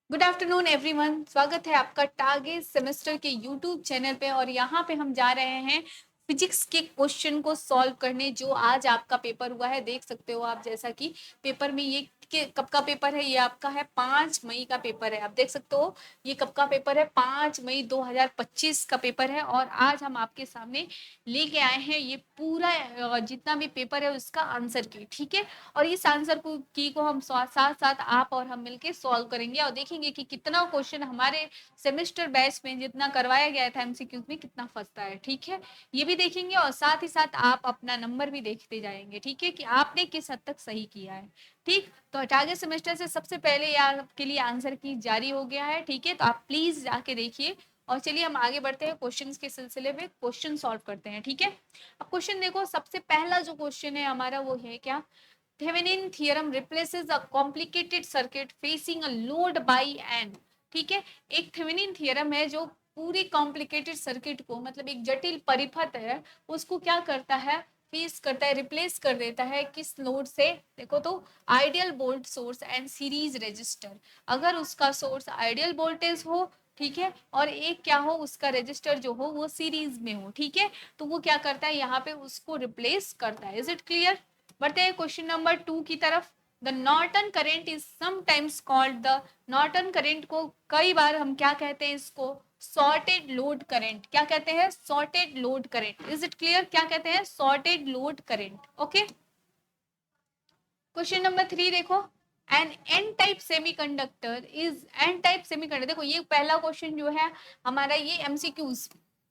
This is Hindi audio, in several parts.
Good afternoon everyone. स्वागत है आपका टारगेट सेमेस्टर के यूट्यूब चैनल पे। और यहाँ पे हम जा रहे हैं फिजिक्स के क्वेश्चन को सॉल्व करने, जो आज आपका पेपर हुआ है। देख सकते हो आप, जैसा कि पेपर में ये कब का पेपर है, ये आपका है 5 मई का पेपर है। आप देख सकते हो ये कब का पेपर है, 5 मई 2025 का पेपर है। और आज हम आपके सामने लेके आए हैं ये पूरा जितना भी पेपर है उसका आंसर की, ठीक है। और इस आंसर को हम साथ साथ आप और हम मिलके सॉल्व करेंगे और देखेंगे कि कितना क्वेश्चन हमारे सेमेस्टर बैच में जितना करवाया गया था एमसीक्यूज में कितना फंसता है, ठीक है। ये भी देखेंगे और साथ ही साथ आप अपना नंबर भी देखते जाएंगे, ठीक है, कि आपने किस हद तक सही किया है। ठीक, तो टारगेट सेमेस्टर से सबसे पहले आपके लिए आंसर की जारी हो गया है, ठीक है। तो आप प्लीज जाके देखिए। और चलिए हम आगे बढ़ते हैं, क्वेश्चंस के सिलसिले में क्वेश्चन सॉल्व करते हैं, ठीक है। अब क्वेश्चन देखो, सबसे पहला जो क्वेश्चन है हमारा वो है क्या, Thevenin theorem replaces a complicated circuit facing a load by n। ठीक है, एक थेवेनिन थ्योरम है जो पूरी कॉम्प्लिकेटेड सर्किट को, मतलब एक जटिल परिपथ है, उसको क्या करता है, फेस करता है, रिप्लेस कर देता है किस लोड से। देखो तो ideal volt source and series resistor. अगर उसका सोर्स आइडियल वोल्टेज हो, ठीक है, और एक क्या हो, उसका रेजिस्टर जो हो वो सीरीज में हो, ठीक है, तो वो क्या करता है, यहाँ पे उसको रिप्लेस करता है। Is it clear. बढ़ते हैं क्वेश्चन नंबर 2 की तरफ। The Norton current is sometimes called the, Norton current को कई बार हम क्या कहते हैं, इसको सॉर्टेड लोड करंट। क्या कहते हैं, sorted load current. Is it clear, क्या कहते हैं, sorted load current. Okay, question number 3 देखो, N N type semiconductor is, N type semiconductor, देखो ये पहला क्वेश्चन जो है हमारा, ये एमसीक्यूज,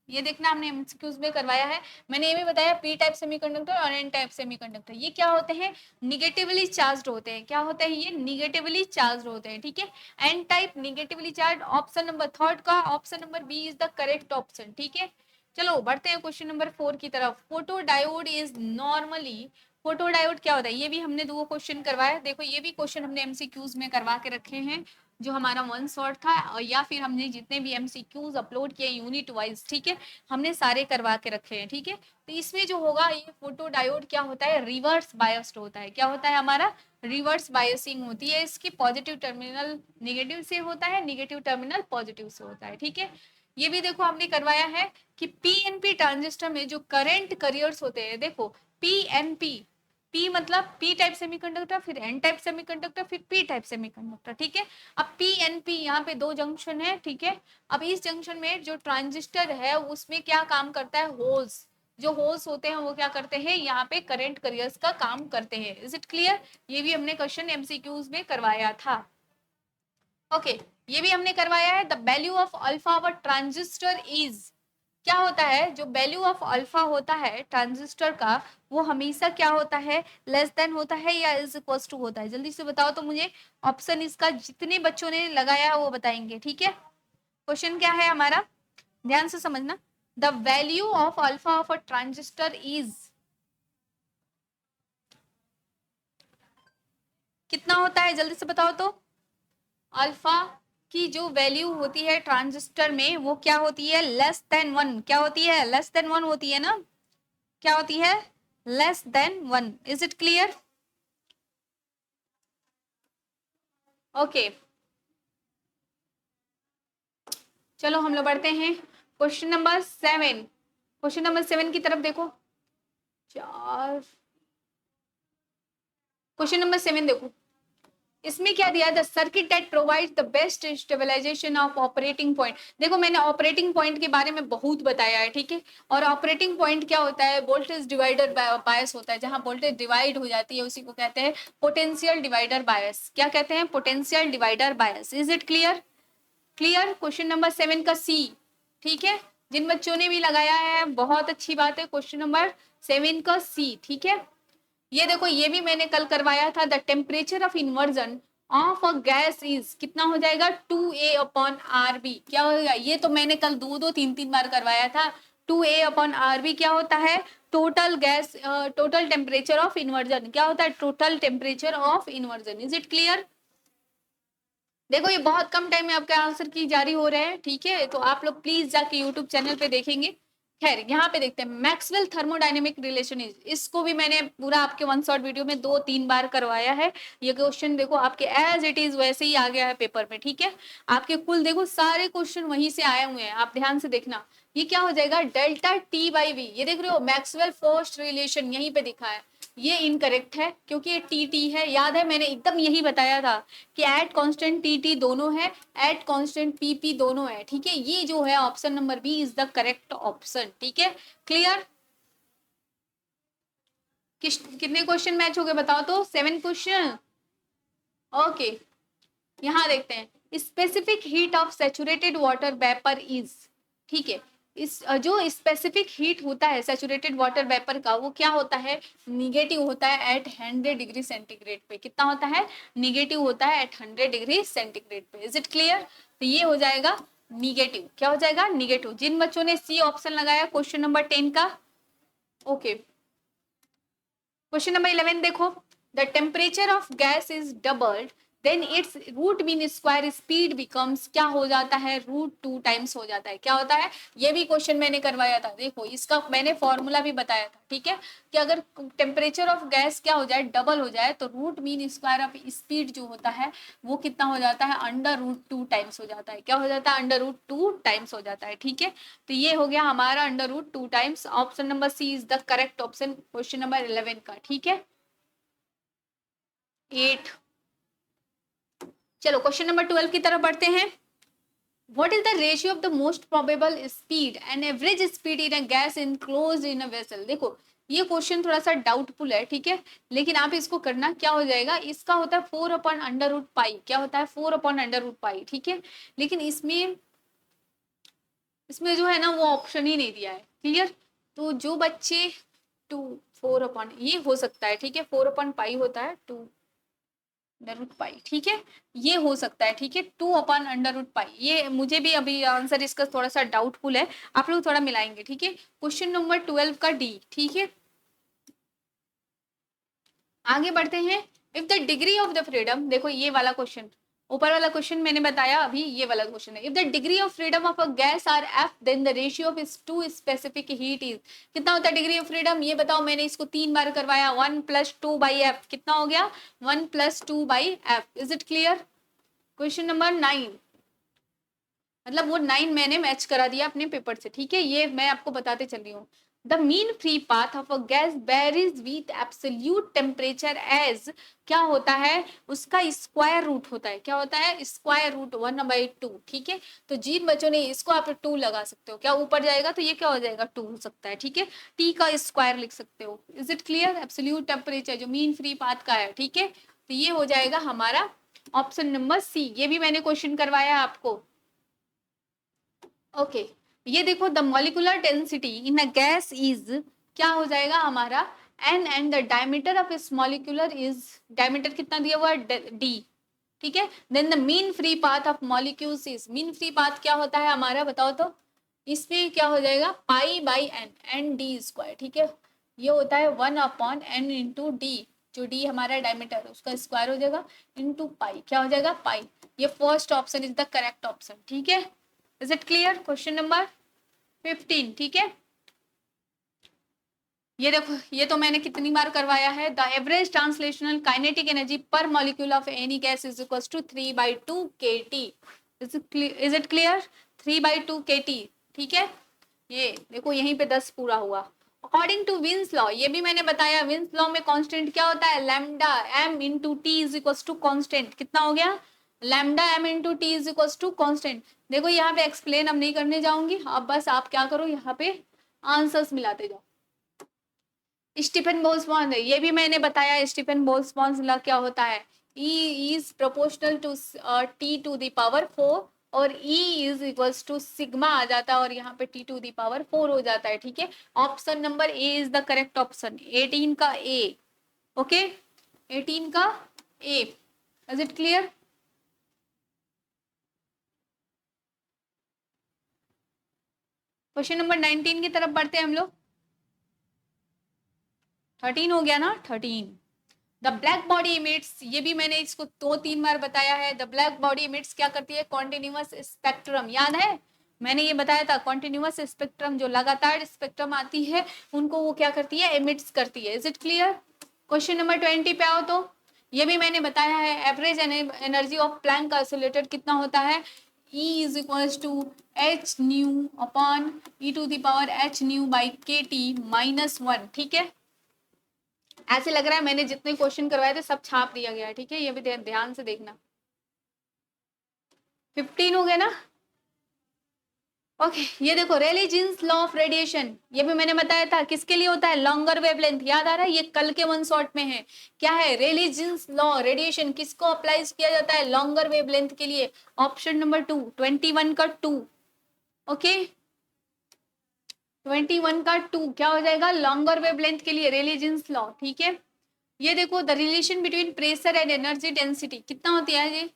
ये देखना हमने एमसीक्यूज में करवाया है। मैंने ये भी बताया पी टाइप सेमीकंडक्टर और एन टाइप सेमीकंडक्टर ये क्या होते हैं, निगेटिवली चार्ज होते हैं। क्या होता है, ये निगेटिवली चार्ज होते हैं, ठीक है। N type negatively charge, option number third का option number B is the correct option, ठीक है। चलो बढ़ते हैं क्वेश्चन नंबर 4 की तरफ। Photo diode is normally, photo diode क्या होता है, ये भी हमने दो क्वेश्चन करवाया। देखो ये भी क्वेश्चन हमने एमसीक्यूज में करवा के रखे हैं, जो हमारा वन शॉट था, और या फिर हमने जितने भी एमसीक्यूज अपलोड किए यूनिट वाइज, ठीक है, हमने सारे करवा के रखे हैं, ठीक है। तो इसमें जो होगा, ये फोटो डायोड क्या होता है, रिवर्स बायस्ड होता है। क्या होता है हमारा, रिवर्स बायसिंग होती है इसकी, पॉजिटिव टर्मिनल निगेटिव से होता है, निगेटिव टर्मिनल पॉजिटिव से होता है, ठीक है। ये भी देखो हमने करवाया है कि पीएनपी ट्रांजिस्टर में जो करंट करियर्स होते हैं, देखो पीएनपी, पी मतलब पी टाइप सेमीकंडक्टर, फिर एन टाइप सेमीकंडक्टर, फिर पी टाइप सेमीकंडक्टर, ठीक है। अब पी एन पी यहाँ पे दो जंक्शन है, ठीक है। अब इस जंक्शन में जो ट्रांजिस्टर है उसमें क्या काम करता है, होल्स, जो होल्स होते हैं वो क्या करते हैं, यहाँ पे करंट करियर्स का काम करते हैं। इज इट क्लियर, ये भी हमने क्वेश्चन एमसीक्यूज में करवाया था। ओके, ये भी हमने करवाया है। The value of alpha of transistor is, क्या होता है, जो वैल्यू ऑफ अल्फा होता है ट्रांजिस्टर का, वो हमेशा क्या होता है, लेस देन होता है या इज इक्वल टू होता है। जल्दी से बताओ तो मुझे, ऑप्शन इसका जितने बच्चों ने लगाया वो बताएंगे, ठीक है। क्वेश्चन क्या है हमारा, ध्यान से समझना। The value of alpha of a transistor is, कितना होता है, जल्दी से बताओ तो। अल्फा की जो वैल्यू होती है ट्रांजिस्टर में वो क्या होती है, लेस देन वन। क्या होती है, लेस देन वन होती है ना, क्या होती है, less than one. Is it clear. Okay, चलो हम लोग बढ़ते हैं क्वेश्चन नंबर 7। क्वेश्चन नंबर 7 की तरफ देखो, चार, क्वेश्चन नंबर 7 देखो, इसमें क्या दिया, the circuit that provides the best stabilization of operating point. देखो मैंने ऑपरेटिंग पॉइंट के बारे में बहुत बताया है, ठीक है। और ऑपरेटिंग पॉइंट क्या होता है, वोल्टेज डिवाइडर बायस होता है, जहां वोल्टेज डिवाइड हो जाती है उसी को कहते हैं पोटेंशियल डिवाइडर बायस। क्या कहते हैं, potential divider bias. Is it clear, clear. Question number 7 का सी, ठीक है। जिन बच्चों ने भी लगाया है बहुत अच्छी बात है, क्वेश्चन नंबर 7 का सी, ठीक है। ये देखो ये भी मैंने कल करवाया था, the temperature of inversion of a gas is, कितना हो जाएगा, 2A/RB। क्या होगा, ये तो मैंने कल दो दो तीन तीन बार करवाया था। 2A/RB क्या होता है, total gas, total temperature of inversion. क्या होता है, total temperature of inversion. Is it clear. देखो ये बहुत कम टाइम में आपका आंसर की जारी हो रहे हैं, ठीक है। तो आप लोग प्लीज जाके यूट्यूब चैनल पे देखेंगे, खैर यहाँ पे देखते हैं मैक्सवेल थर्मोडायनेमिक रिलेशन इज, इसको भी मैंने पूरा आपके वन शॉट वीडियो में 2-3 बार करवाया है। ये क्वेश्चन देखो आपके एज इट इज वैसे ही आ गया है पेपर में, ठीक है। आपके कुल देखो सारे क्वेश्चन वहीं से आए हुए हैं, आप ध्यान से देखना। ये क्या हो जाएगा, डेल्टा टी बाई वी, ये देख रहे हो मैक्सवेल फोर्स रिलेशन यहीं पे दिखा है, ये इनकरेक्ट है क्योंकि ये टी टी है। याद है मैंने एकदम यही बताया था कि एट कांस्टेंट टी टी दोनों है, एट कांस्टेंट पी पी दोनों है, ठीक है। ये जो है option number B is the correct option, ठीक है। क्लियर, कितने क्वेश्चन मैच हो गए बताओ तो, 7 क्वेश्चन। ओके, यहाँ देखते हैं specific heat of saturated water vapour is, ठीक है। इस जो स्पेसिफिक हीट होता है सैचुरेटेड वाटर वेपर का, वो क्या होता है, निगेटिव होता है एट 100 डिग्री सेंटीग्रेड पे। कितना होता है, निगेटिव होता है एट 100 डिग्री सेंटीग्रेड पे। इज इट क्लियर, तो ये हो जाएगा निगेटिव, क्या हो जाएगा निगेटिव। जिन बच्चों ने सी ऑप्शन लगाया क्वेश्चन नंबर 10 का, ओके। क्वेश्चन नंबर 11 देखो, the temperature of gas is doubled then its root mean square speed becomes, क्या हो जाता है, √2 टाइम्स हो जाता है। क्या होता है, ये भी क्वेश्चन मैंने करवाया था, देखो इसका मैंने फॉर्मूला भी बताया था, ठीक है। कि अगर टेम्परेचर ऑफ गैस क्या हो जाए, डबल हो जाए, तो root mean square of speed जो होता है वो कितना हो जाता है, √2 टाइम्स हो जाता है। क्या हो जाता है, √2 टाइम्स हो जाता है, ठीक है। तो ये हो गया हमारा √2 times. Option number C is the correct option question number 11 का, ठीक है। 8, चलो क्वेश्चन नंबर 12 की तरफ बढ़ते हैं। What is the ratio of the most probable speed and average speed in a gas enclosed in a vessel? देखो ये क्वेश्चन थोड़ा सा डाउटफुल है, ठीक है, लेकिन आप इसको करना, क्या हो जाएगा, इसका होता है 4/√पाई, क्या होता है 4/√पाई, ठीक है। लेकिन इसमें इसमें जो है ना वो ऑप्शन ही नहीं दिया है, क्लियर। तो जो बच्चे 4 ये हो सकता है, ठीक है, 4/पाई होता है 2√पाई, ठीक है, ये हो सकता है, ठीक है, 2/√पाई। ये मुझे भी अभी आंसर इसका थोड़ा सा डाउटफुल है, आप लोग थोड़ा मिलाएंगे, ठीक है। क्वेश्चन नंबर 12 का डी, ठीक है। आगे बढ़ते हैं, if the degree of the freedom, देखो ये वाला क्वेश्चन, ऊपर वाला क्वेश्चन मैंने बताया अभी, ये वाला क्वेश्चन है, if the degree of freedom of a gas are F then the ratio of its two specific heat is, कितना होता है डिग्री ऑफ फ्रीडम, ये बताओ। मैंने इसको 3 बार करवाया, 1+2/f कितना हो गया, 1+2/f। Is it clear, question number 9, मतलब वो 9 मैंने मैच करा दिया अपने पेपर से, ठीक है। ये मैं आपको बताते चल रही हूँ। The mean free path of a gas varies with absolute temperature as, क्या होता है, उसका स्क्वायर रूट होता है, क्या होता है, स्क्वायर रूट 1/2, ठीक है। तो जिन बच्चों ने इसको आप 2 लगा सकते हो, क्या ऊपर जाएगा तो ये क्या हो जाएगा 2 हो सकता है, ठीक है। टी का स्क्वायर लिख सकते हो। Is it clear, absolute temperature जो मीन फ्री पाथ का है, ठीक है। तो ये हो जाएगा हमारा ऑप्शन नंबर सी, ये भी मैंने क्वेश्चन करवाया आपको, ओके। ये देखो the molecular density in a gas is, क्या हो जाएगा हमारा n and the diameter of its molecular is, diameter कितना दिया हुआ है d, ठीक है। Then the mean free path of molecules is, mean free path क्या होता है हमारा बताओ तो, इसमें क्या हो जाएगा π/n, एन डी स्क्वायर, ठीक है। ये होता है 1/n इंटू डी, जो डी हमारा डायमीटर है उसका स्क्वायर हो जाएगा इंटू पाई, क्या हो जाएगा पाई। ये first option is the correct option, ठीक है। Is it clear, question number 15, ठीक है। ये देखो ये तो मैंने कितनी बार करवाया है, the average translational kinetic energy per molecule of any gas is equal to 3/2 kT। Is it clear, 3/2 kT, ठीक है। ये देखो यहीं पे 10 पूरा हुआ। अकॉर्डिंग टू विंस लॉ, ये भी मैंने बताया, विंस लॉ में कांस्टेंट क्या होता है, lambda m into T is equal to constant, कितना हो गया, lambda m into T is equal to constant. देखो यहाँ पे एक्सप्लेन अब नहीं करने जाऊंगी, अब बस आप क्या करो यहाँ पे आंसर्स मिलाते जाओ। स्टीफन बोल्ट्जमान, ये भी मैंने बताया, स्टीफन बोल्ट्जमान लॉ क्या होता है, E is proportional to T⁴ और E is equals to sigma आ जाता है, और यहाँ पे T⁴ हो जाता है, ठीक है। Option number A is the correct option, 18 का ए, ओके, 18 का A. Is it clear, question number 19 की तरफ बढ़ते हैं हम लोग। 13 हो गया ना, 13, द ब्लैक बॉडी इमिट्स, ये भी मैंने इसको 2-3 बार बताया है। द ब्लैक बॉडी इमिट्स क्या करती है, कॉन्टिन्यूअस स्पेक्ट्रम, याद है मैंने ये बताया था कॉन्टिन्यूअस स्पेक्ट्रम, जो लगातार स्पेक्ट्रम आती है उनको वो क्या करती है, एमिट्स करती है। Is it clear? Question number 20 पे आओ तो ये भी मैंने बताया है, average energy of Planck isolator कितना होता है, E is equals to H nu upon e to the power H nu by K T -1। ठीक है, ऐसे लग रहा है मैंने जितने क्वेश्चन करवाए थे सब छाप दिया गया है। ठीक है, ये भी ध्यान से देखना। 15 हो गया ना? ओके ये देखो रेले जीन्स लॉ ऑफ रेडिएशन, ये भी मैंने बताया था किसके लिए होता है, लॉन्गर वेवलेंथ। याद आ रहा है, ये कल के वन शॉट में है। क्या है रेले जीन्स लॉ, रेडिएशन किसको अप्लाई किया जाता है, लॉन्गर वेवलेंथ के लिए। ऑप्शन नंबर 2 21 का 2। ओके 21 का 2 क्या हो जाएगा, लॉन्गर वेवलेंथ के लिए रेले जीन्स लॉ। ठीक है, ये देखो the relation between pressure and energy density कितना होती है ये,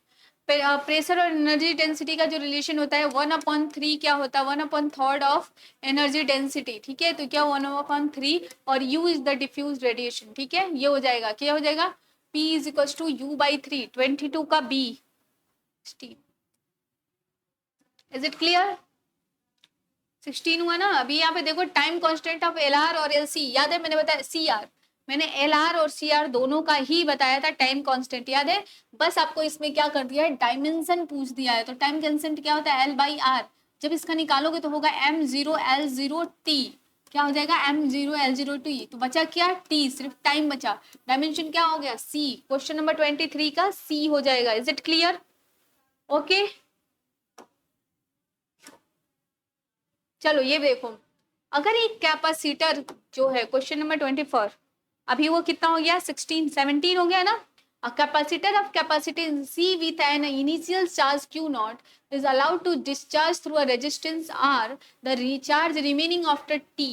प्रेशर और एनर्जी डेंसिटी का जो रिलेशन होता है 1/3 क्या होता है, 1/3 ऑफ एनर्जी डेंसिटी। ठीक है, तो क्या 1/3 और U is the diffuse radiation. ठीक है, ये हो जाएगा, क्या हो जाएगा, P is equal to U/3। 22 का B। Is it clear? 16 हुआ ना। अभी यहाँ पे देखो टाइम कांस्टेंट ऑफ LR और LC, याद है मैंने बताया CR, मैंने LR और CR दोनों का ही बताया था टाइम कांस्टेंट, याद है। बस आपको इसमें क्या कर दिया है, डायमेंशन पूछ दिया है। तो टाइम कांस्टेंट क्या होता है, L/R। जब इसका निकालोगे तो होगा M0L0T। क्या हो जाएगा, M0L0T। तो बचा क्या, T, सिर्फ टाइम बचा। डायमेंशन क्या हो गया, C। क्वेश्चन नंबर 23 का C हो जाएगा। Is it clear? ओके चलो ये देखो, अगर एक कैपेसिटर जो है, क्वेश्चन नंबर 24, अभी वो कितना हो गया, 17 हो गया ना। A capacitor of capacitance C with an initial charge Q0 is allowed to discharge through a resistance R. The recharge remaining after T.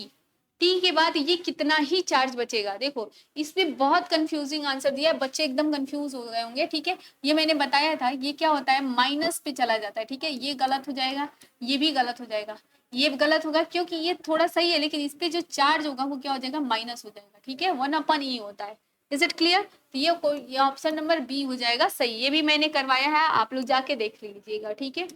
T के बाद ये कितना ही चार्ज बचेगा। देखो इसमें बहुत कंफ्यूजिंग आंसर दिया है, बच्चे एकदम कंफ्यूज हो गए होंगे। ठीक है, ये मैंने बताया था, ये क्या होता है, माइनस पे चला जाता है। ठीक है, ये गलत हो जाएगा, ये भी गलत हो जाएगा, ये गलत होगा, क्योंकि ये थोड़ा सही है लेकिन इस पे जो चार्ज होगा वो क्या हो जाएगा, माइनस हो जाएगा। ठीक है, 1/E होता है। Is it clear? तो ये ऑप्शन नंबर बी हो जाएगा सही। ये भी मैंने करवाया है, आप लोग जाके देख लीजिएगा। ठीक है,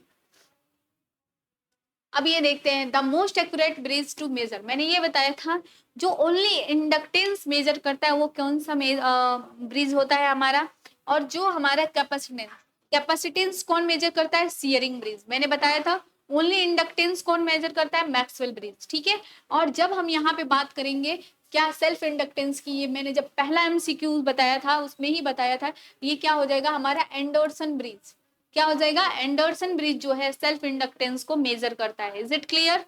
अब ये देखते हैं the most accurate bridge to measure. मैंने ये बताया था जो ओनली इंडक्टेंस मेजर करता है वो कौन सा ब्रिज होता है हमारा, और जो हमारा कैपेसिटेंस कौन मेजर करता है, सियरिंग ब्रिज। मैंने बताया था ओनली इंडक्टेंस कौन मेजर करता है, मैक्सवेल ब्रिज। ठीक है, और जब हम यहाँ पे बात करेंगे क्या सेल्फ इंडक्टेंस की, ये मैंने जब पहला MCQ बताया था उसमें ही बताया था, ये क्या हो जाएगा हमारा एंडरसन ब्रिज। क्या हो जाएगा, एंडरसन ब्रिज जो है सेल्फ इंडक्टेंस को मेजर करता है। Is it clear?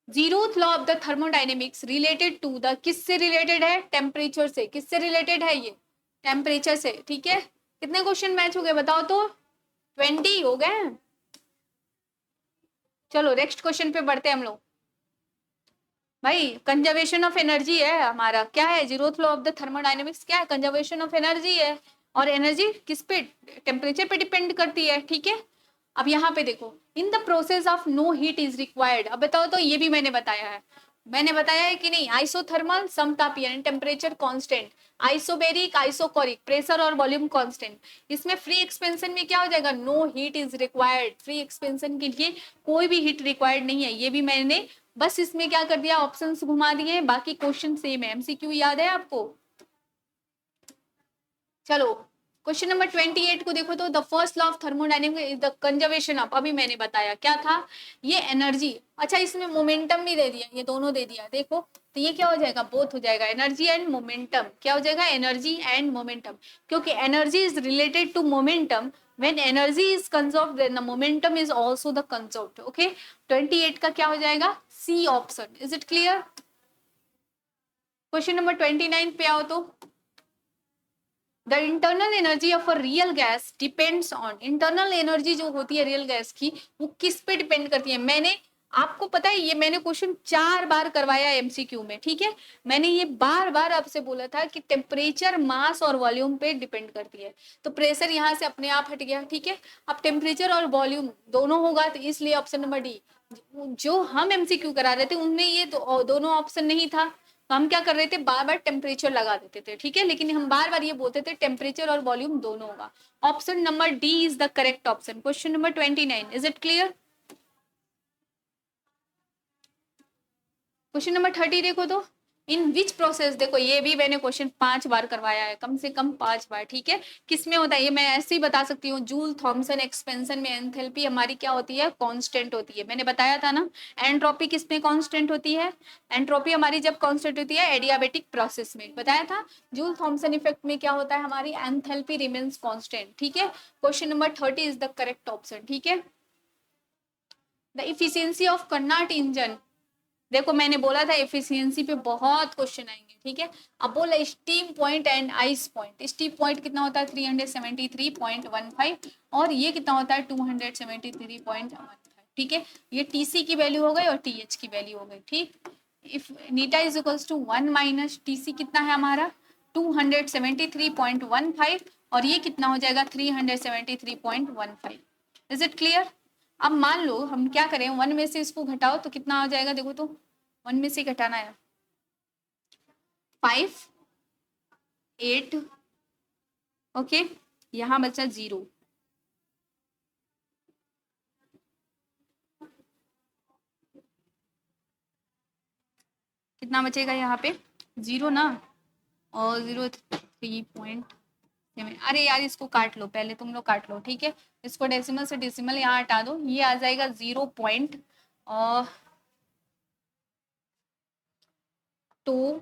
Zeroth law of the thermodynamics related to the, किससे रिलेटेड है, टेम्परेचर से। किससे रिलेटेड है ये, टेम्परेचर से। ठीक है, कितने क्वेश्चन मैच हो गए बताओ तो, 20 हो गए। चलो नेक्स्ट क्वेश्चन पे बढ़ते हैं हम लोग। भाई कंजर्वेशन ऑफ एनर्जी है हमारा, क्या है, zeroth law of the thermodynamics क्या है, कंजर्वेशन ऑफ एनर्जी है। और एनर्जी किस पे, टेम्परेचर पे डिपेंड करती है। ठीक है, अब यहाँ पे देखो in the process of no heat is required. अब बताओ तो, ये भी मैंने बताया है, मैंने बताया है कि नहीं, आइसोथर्मल समतापीय यानी temperature constant, isobaric isochoric pressure और वॉल्यूम कांस्टेंट। इसमें फ्री एक्सपेंशन में क्या हो जाएगा, no heat is required. Free expansion के लिए कोई भी हीट रिक्वायर्ड नहीं है, ये भी मैंने बस इसमें क्या कर दिया, ऑप्शंस घुमा दिए, बाकी क्वेश्चन सेम है। MCQ याद है आपको? चलो क्वेश्चन नंबर 28 को देखो तो, the first law of thermodynamics is the conservation of, अभी मैंने बताया क्या था, ये एनर्जी। अच्छा इसमें मोमेंटम भी दे दिया, ये दोनों दे दिया। देखो तो ये क्या हो जाएगा, बोथ हो जाएगा, एनर्जी एंड मोमेंटम। क्या हो जाएगा, एनर्जी एंड मोमेंटम, क्योंकि energy is related to momentum. when energy is conserved then the momentum is also the conserved. okay 28 का क्या हो जाएगा, C option. Is it clear? Question number 29 पे आओ तो, the internal energy of a real gas depends on, internal energy जो होती है रियल गैस की वो किस पे डिपेंड करती है। मैंने आपको पता है ये मैंने क्वेश्चन 4 बार करवाया MCQ में। ठीक है, मैंने ये बार बार आपसे बोला था कि टेम्परेचर मास और वॉल्यूम पे डिपेंड करती है। तो प्रेशर यहाँ से अपने आप हट गया। ठीक है, अब टेम्परेचर और वॉल्यूम दोनों होगा, तो इसलिए ऑप्शन नंबर डी। जो हम MCQ करा रहे थे उनमें ये दोनों ऑप्शन नहीं था, तो हम क्या कर रहे थे, बार बार टेम्परेचर लगा देते थे, ठीक है, लेकिन हम बार बार ये बोलते थे टेम्परेचर और वॉल्यूम दोनों होगा। Option number D is the correct option. Question number 29, is it clear? Question number 30 देखो तो, इन विच प्रोसेस, देखो ये भी मैंने क्वेश्चन 5 बार करवाया है, कम से कम 5 बार, ठीक है। किसमें होता है ये मैं ऐसे ही बता सकती हूँ, जूल थॉमसन एक्सपेंशन में एंथैल्पी हमारी क्या होती है, कांस्टेंट होती है, मैंने बताया था ना। एंट्रोपी किसमें कांस्टेंट होती है, एंट्रोपी हमारी जब कांस्टेंट होती है एडियाबेटिक प्रोसेस में, बताया था। जूल थॉमसन इफेक्ट में क्या होता है, हमारी एंथैल्पी रिमेन्स कांस्टेंट, ठीक है। Question number 30 is the correct option, ठीक है। The efficiency of Karnat engine, देखो मैंने बोला था एफिशिएंसी पे बहुत क्वेश्चन आएंगे, ठीक है। अब बोला steam point and ice point, steam point कितना होता है 373.15 और ये कितना होता है 273.15, ठीक है। ये टीसी की वैल्यू हो गई और टीएच की वैल्यू हो गई, ठीक। If eta is equals to 1 minus TC कितना है हमारा 273.15 और ये कितना हो जाएगा 373.15। Is it clear? अब मान लो हम क्या करें, 1 में से इसको घटाओ तो कितना आ जाएगा, देखो तो 1 में से घटाना है 5 8, ओके, यहाँ बचा 0, कितना बचेगा यहाँ पे 0 ना, और 0.3, अरे यार इसको काट लो, पहले तुम लोग काट लो, ठीक है। इसको डेसिमल से डेसिमल यहाँ हटा दो, ये आ जाएगा 0.2,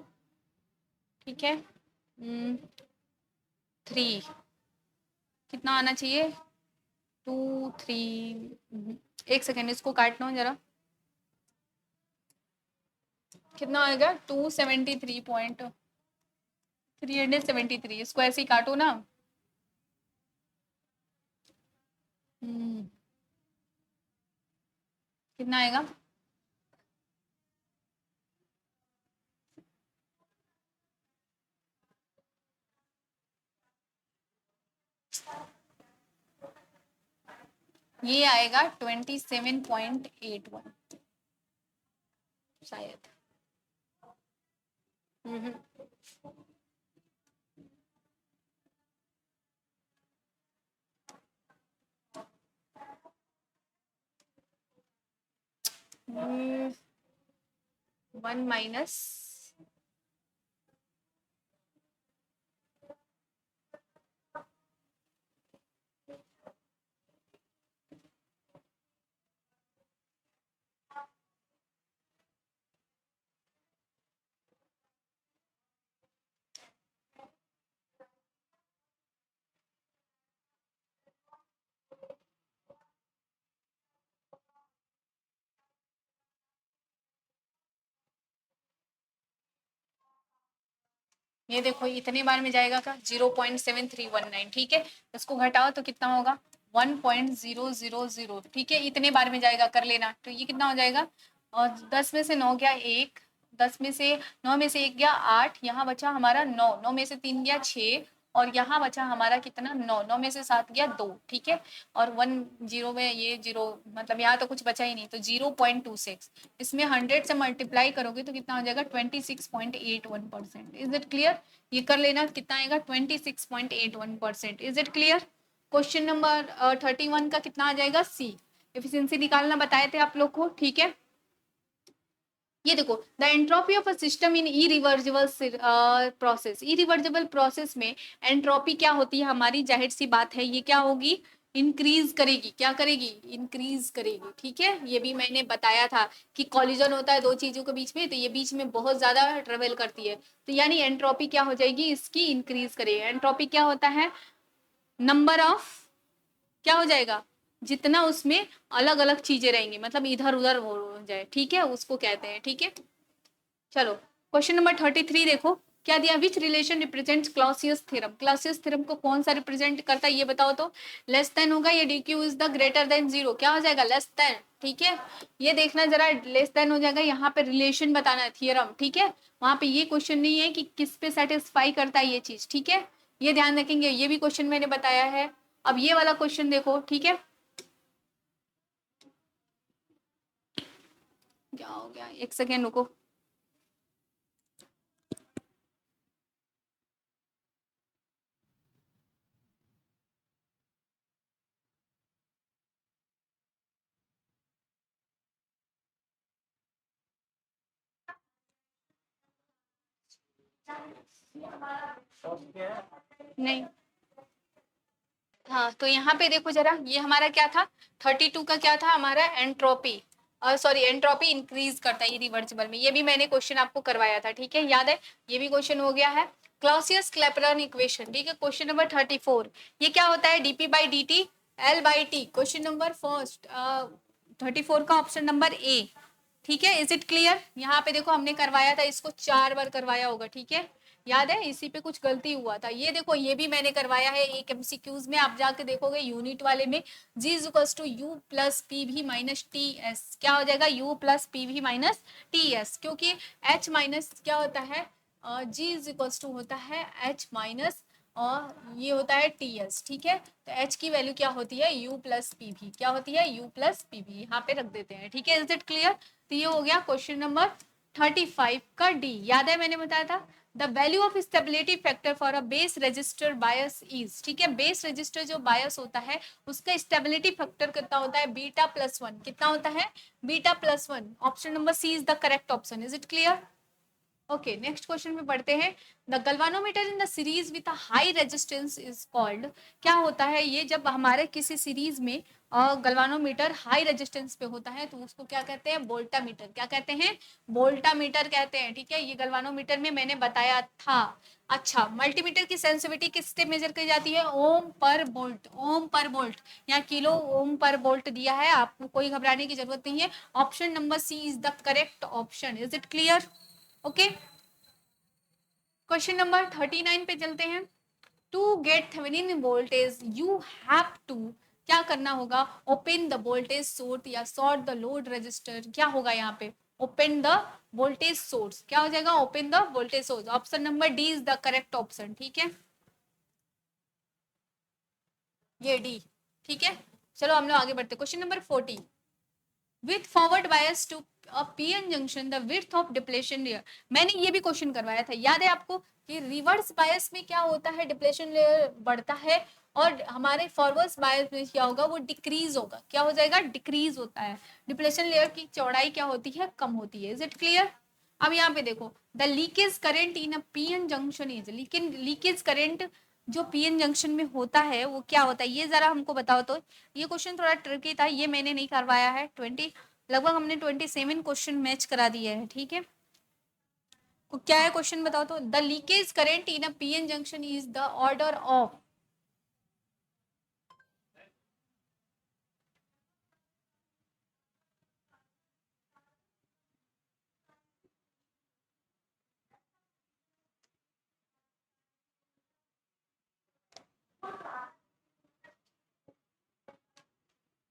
ठीक है। 3 कितना आना चाहिए 2 3, एक सेकेंड इसको काट लो जरा, कितना आएगा 373, इसको ऐसे ही काटो ना। कितना आएगा, ये आएगा 27.81 शायद। हम्म 1 माइनस, ये देखो इतने बार में जाएगा का 0.7319, ठीक है। इसको घटाओ तो कितना होगा 1.000, ठीक है, इतने बार में जाएगा, कर लेना। तो ये कितना हो जाएगा, और 10 में से 9 गया 1, 10 में से 9 में से 1 गया 8, यहाँ बचा हमारा 9, 9 में से 3 गया 6 और यहाँ बचा हमारा कितना 9, 9 में से 7 गया 2, ठीक है। और 1 0 में ये 0, मतलब यहाँ तो कुछ बचा ही नहीं, तो 0.26, इसमें 100 से मल्टीप्लाई करोगे तो कितना हो जाएगा 26.81%। Is it clear? ये कर लेना, कितना आएगा 26.81%। Is it clear? Question number 31 का कितना आ जाएगा सी, एफिशिएंसी निकालना बताए थे आप लोग को, ठीक है। ये देखो the entropy of a system in irreversible process, irreversible process में एंट्रोपी क्या होती है हमारी, जाहिर सी बात है ये क्या होगी, इंक्रीज करेगी, क्या करेगी, इंक्रीज करेगी, ठीक है। ये भी मैंने बताया था कि कॉलिजन होता है दो चीजों के बीच में, तो ये बीच में बहुत ज्यादा ट्रेवल करती है, तो यानी एंट्रोपी क्या हो जाएगी, इसकी इंक्रीज करेगी। एंट्रोपी क्या होता है, नंबर ऑफ, क्या हो जाएगा, जितना उसमें अलग अलग चीजें रहेंगी, मतलब इधर उधर हो जाए, ठीक है, उसको कहते हैं, ठीक है। चलो क्वेश्चन नंबर 33 देखो क्या दिया, which relation represents Clausius theorem, Clausius theorem को कौन सा रिप्रेजेंट करता है ये बताओ तो। लेस देन होगा या D Q is the greater than 0, क्या हो जाएगा लेस देन, ठीक है। ये देखना जरा, लेस देन हो जाएगा, यहाँ पे रिलेशन बताना है थियरम, ठीक है। वहां पे ये क्वेश्चन नहीं है कि किस पे सेटिस्फाई करता है ये चीज, ठीक है, ये ध्यान रखेंगे, ये भी क्वेश्चन मैंने बताया है। अब ये वाला क्वेश्चन देखो, ठीक है, क्या हो गया, एक सेकेंड रुको, नहीं, हाँ तो यहाँ पे देखो जरा, ये हमारा क्या था, 32 का क्या था हमारा एंट्रोपी, सॉरी एंट्रोपी इंक्रीज करता है ये रिवर्सिबल में, ये भी मैंने क्वेश्चन आपको करवाया था, ठीक है, याद है, ये भी क्वेश्चन हो गया है। क्लॉसियस क्लैपेरॉन इक्वेशन, ठीक है, क्वेश्चन नंबर 34, ये क्या होता है, DP by D T L by T, question number first 34 का ऑप्शन नंबर ए, ठीक है, इज इट क्लियर। यहाँ पे देखो हमने करवाया था, इसको 4 बार करवाया होगा, ठीक है, याद है, इसी पे कुछ गलती हुआ था, ये देखो ये भी मैंने करवाया है एक एमसीक्यूज में, आप जाके देखोगे यूनिट वाले में, G is equal to U plus P V minus T S, क्या हो जाएगा, U plus P V minus T S, क्योंकि एच माइनस क्या होता है, जी इज इक्वल टू होता है एच माइनस और ये होता है टी एस, ठीक है, तो एच की वैल्यू क्या होती है, यू प्लस पी वी, क्या होती है, यू प्लस पी वी, यहाँ पे रख देते हैं, ठीक है, इज इट क्लियर। तो ये हो गया क्वेश्चन नंबर 35 का डी, याद है मैंने बताया था, the value of stability factor for a base register bias is, ठीक है, बेस रजिस्टर जो बायस होता है उसका स्टेबिलिटी फैक्टर कितना होता है, बीटा प्लस वन, कितना होता है, beta plus one, option number C is the correct option, is it clear. Okay, next question में पढ़ते हैं, the galvanometer in the series with high resistance is called, क्या होता है ये, जब हमारे किसी सीरीज में गल्वानोमीटर हाई रेजिस्टेंस पे होता है तो उसको क्या कहते हैं, वोल्टामीटर, क्या कहते हैं, वोल्टामीटर कहते हैं, ठीक है, ये गल्वानोमीटर में मैंने बताया था। अच्छा, मल्टीमीटर की सेंसिटिविटी किससे मेजर की जाती है, ओम पर वोल्ट, ओम पर वोल्ट, यहाँ किलो ओम पर वोल्ट दिया है, आपको कोई घबराने की जरूरत नहीं है, option number C is the correct option, is it clear. Okay, question number 39 पे चलते हैं, to get Thevenin voltage you have to, क्या करना होगा, ओपन द वोल्टेज सोर्स या शॉर्ट द लोड रेजिस्टर, क्या होगा यहाँ पे, ओपन द वोल्टेज सोर्स, क्या हो जाएगा, open the voltage source, option number D is the correct option, ठीक है, ये डी, ठीक है। चलो हम लोग आगे बढ़ते, question number 40, with forward bias to PN junction the width of depletion layer, मैंने ये भी क्वेश्चन करवाया था, याद है आपको कि रिवर्स बायस में क्या होता है, डिप्लेशन लेयर बढ़ता है और हमारे फॉरवर्ड बायस में क्या होगा, वो डिक्रीज होगा, क्या हो जाएगा, डिक्रीज होता है, डिप्लेशन लेयर की चौड़ाई क्या होती है, कम होती है, इज इट क्लियर। अब यहाँ पे देखो, the leakage current in a PN junction is, लेकिन लीकेज करेंट जो पीएन जंक्शन में होता है वो क्या होता है, ये जरा हमको बताओ तो, ये क्वेश्चन थोड़ा ट्रिकी था, ये मैंने नहीं करवाया है, 20 लगभग हमने 27 क्वेश्चन मैच करा दिए हैं, ठीक है, तो क्या है क्वेश्चन बताओ तो, the leakage current in a PN junction is the order of,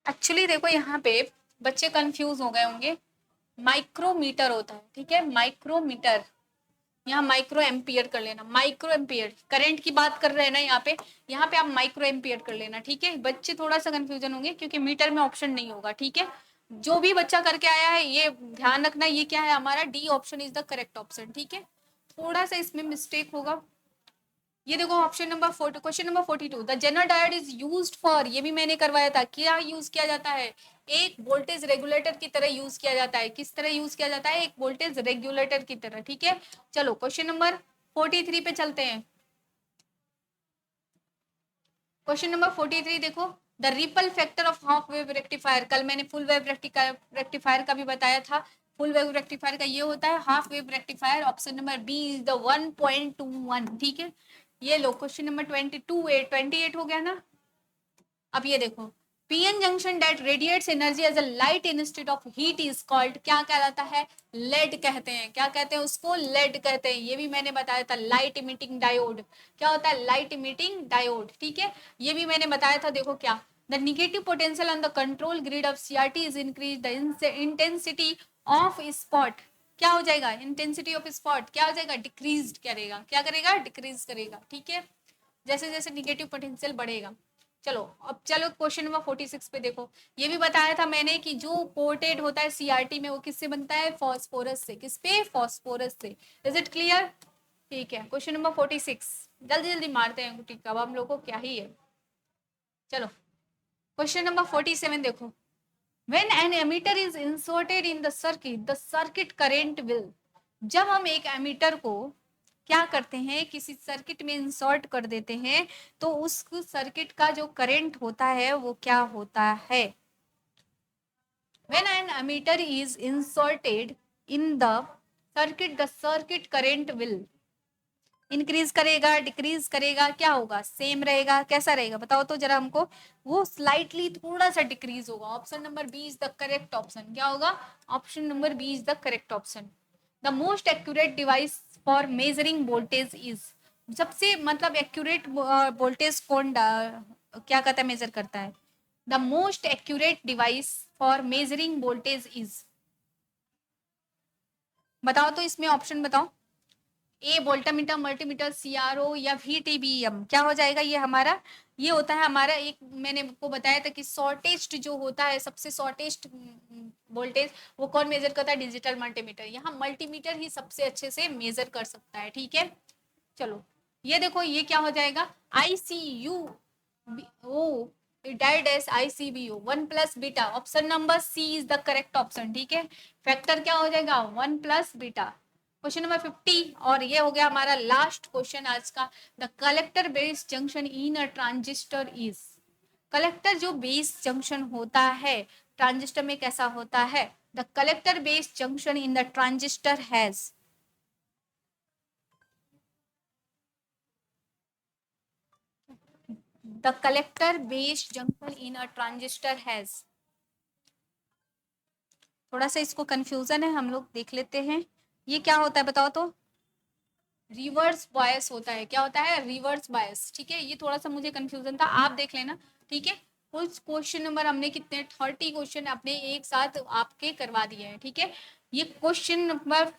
actually देखो यहाँ पे बच्चे कंफ्यूज हो गए होंगे, माइक्रोमीटर होता है, ठीक है, माइक्रोमीटर, यहाँ माइक्रो एम्पियर कर लेना, माइक्रो एम्पियर करंट की बात कर रहे हैं ना यहाँ पे आप माइक्रो एम्पियर कर लेना, ठीक है, बच्चे थोड़ा सा कंफ्यूजन होंगे क्योंकि मीटर में ऑप्शन नहीं होगा, ठीक है, जो भी बच्चा करके आया है ये ध्यान रखना, ये क्या है हमारा D option is the correct option, ठीक है, थोड़ा सा इसमें मिस्टेक होगा, ये देखो option number 4, question number 42, the Zener diode is used for, ये भी मैंने करवाया था, क्या यूज किया जाता है, एक वोल्टेज रेगुलेटर की तरह यूज किया जाता है, किस तरह यूज किया जाता है, एक वोल्टेज रेगुलेटर की तरह, ठीक है। चलो क्वेश्चन नंबर 43 पे चलते हैं, क्वेश्चन नंबर 43 देखो, the ripple factor of half wave rectifier, कल मैंने फुल वेव रेक्टिफायर का भी बताया था, फुल वेव रेक्टिफायर का ये होता है half wave rectifier, option number B is the 1.21, ठीक है, ये लो क्वेश्चन नंबर 28 हो गया ना। अब ये देखो, PN junction that radiates energy as a light instead of heat is called, क्या कहलाता है, लेड कहते हैं, क्या कहते हैं उसको, लेड कहते हैं, ये भी मैंने बताया था, लाइट इमिटिंग डायोड, क्या होता है, लाइट इमिटिंग डायोड, ठीक है, ये भी मैंने बताया था, देखो क्या, the negative potential on the control grid of CRT is increase the intensity of spot, क्या हो जाएगा, इंटेंसिटी ऑफ स्पॉट क्या हो जाएगा, डिक्रीज करेगा, क्या करेगा, डिक्रीज करेगा, ठीक है, जैसे जैसे निगेटिव पोटेंशियल बढ़ेगा। चलो अब चलो क्वेश्चन नंबर 46 पे देखो, ये भी बताया था मैंने कि जो कोटेड होता है सीआरटी में वो किससे बनता है, फॉस्फोरस से, किस पे, फॉस्फोरस से, इज इट क्लियर, ठीक है, क्वेश्चन नंबर 46, जल्दी जल्दी मारते हैं गुटी, अब हम लोग को क्या ही है। चलो क्वेश्चन नंबर 47 देखो, when an emitter is inserted in the circuit current will, जब हम एक एमीटर को क्या करते हैं, किसी सर्किट में इंसर्ट कर देते हैं, तो उस सर्किट का जो करंट होता है वो क्या होता है। When an ammeter is inserted in the circuit current will increase करेगा, डिक्रीज करेगा, क्या होगा, सेम रहेगा, कैसा रहेगा बताओ तो जरा हमको। वो स्लाइटली थोड़ा सा डिक्रीज होगा। Option number B is the correct option. क्या होगा, option number B is the correct option. The most accurate device for measuring voltage is, सबसे मतलब एक्यूरेट वोल्टेज कौन क्या कहता है, मेजर करता है। The most accurate device for measuring voltage is, बताओ तो इसमें ऑप्शन बताओ। ए वोल्टामीटर, मल्टीमीटर, सीआरओ या वीटीबीएम, क्या हो जाएगा ये हमारा। ये होता है हमारा एक, मैंने आपको बताया था कि शॉर्टेस्ट जो होता है, सबसे शॉर्टेस्ट वोल्टेज वो कौन मेजर करता है, डिजिटल मल्टीमीटर। यहाँ मल्टीमीटर ही सबसे अच्छे से मेजर कर सकता है। ठीक है, चलो ये देखो ये क्या हो जाएगा, ICU ओ डाइड as ICBO 1 + beta. Option number C is the correct option. ठीक है, फैक्टर क्या हो जाएगा, 1 + बीटा। क्वेश्चन नंबर 50, और ये हो गया हमारा लास्ट क्वेश्चन आज का। The collector base junction in a transistor is, collector जो बेस जंक्शन होता है ट्रांजिस्टर में कैसा होता है। The collector base junction in the transistor has, the collector base junction in a transistor has, थोड़ा सा इसको कंफ्यूजन है, हम लोग देख लेते हैं। ये क्या होता है बताओ तो, रिवर्स बायस होता है। क्या होता है, रिवर्स बायस। ठीक है, ये थोड़ा सा मुझे कंफ्यूजन था, आप देख लेना। ठीक है, कुछ क्वेश्चन नंबर हमने कितने 30 क्वेश्चन अपने एक साथ आपके करवा दिए हैं। ठीक है, ये क्वेश्चन नंबर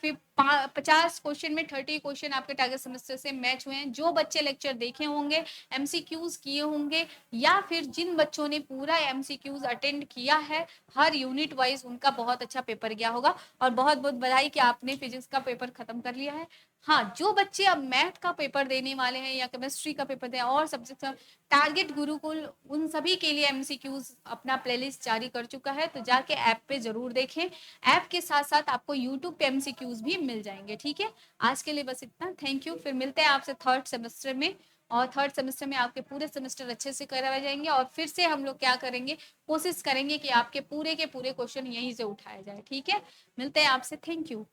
50 क्वेश्चन में 30 क्वेश्चन आपके टारगेट सेमेस्टर से मैच हुए हैं। जो बच्चे लेक्चर देखे होंगे, MCQs किए होंगे, या फिर जिन बच्चों ने पूरा MCQs अटेंड किया है हर यूनिट वाइज, उनका बहुत अच्छा पेपर गया होगा। और बहुत बहुत बधाई कि आपने फिजिक्स का पेपर खत्म कर लिया है। हाँ, जो बच्चे अब मैथ का पेपर देने वाले हैं या केमिस्ट्री का पेपर दें और सब्जेक्ट, टारगेट गुरुकुल उन सभी के लिए MCQs अपना प्लेलिस्ट जारी कर चुका है, तो जाके ऐप पे जरूर देखें। ऐप के साथ साथ आपको यूट्यूब पे MCQs भी मिल जाएंगे। ठीक है, आज के लिए बस इतना, थैंक यू। फिर मिलते हैं आपसे थर्ड सेमेस्टर में, और थर्ड सेमेस्टर में आपके पूरे सेमेस्टर अच्छे से करवाए जाएंगे, और फिर से हम लोग क्या करेंगे, कोशिश करेंगे कि आपके पूरे के पूरे क्वेश्चन यहीं से उठाए जाए। ठीक है, मिलते हैं आपसे, थैंक यू।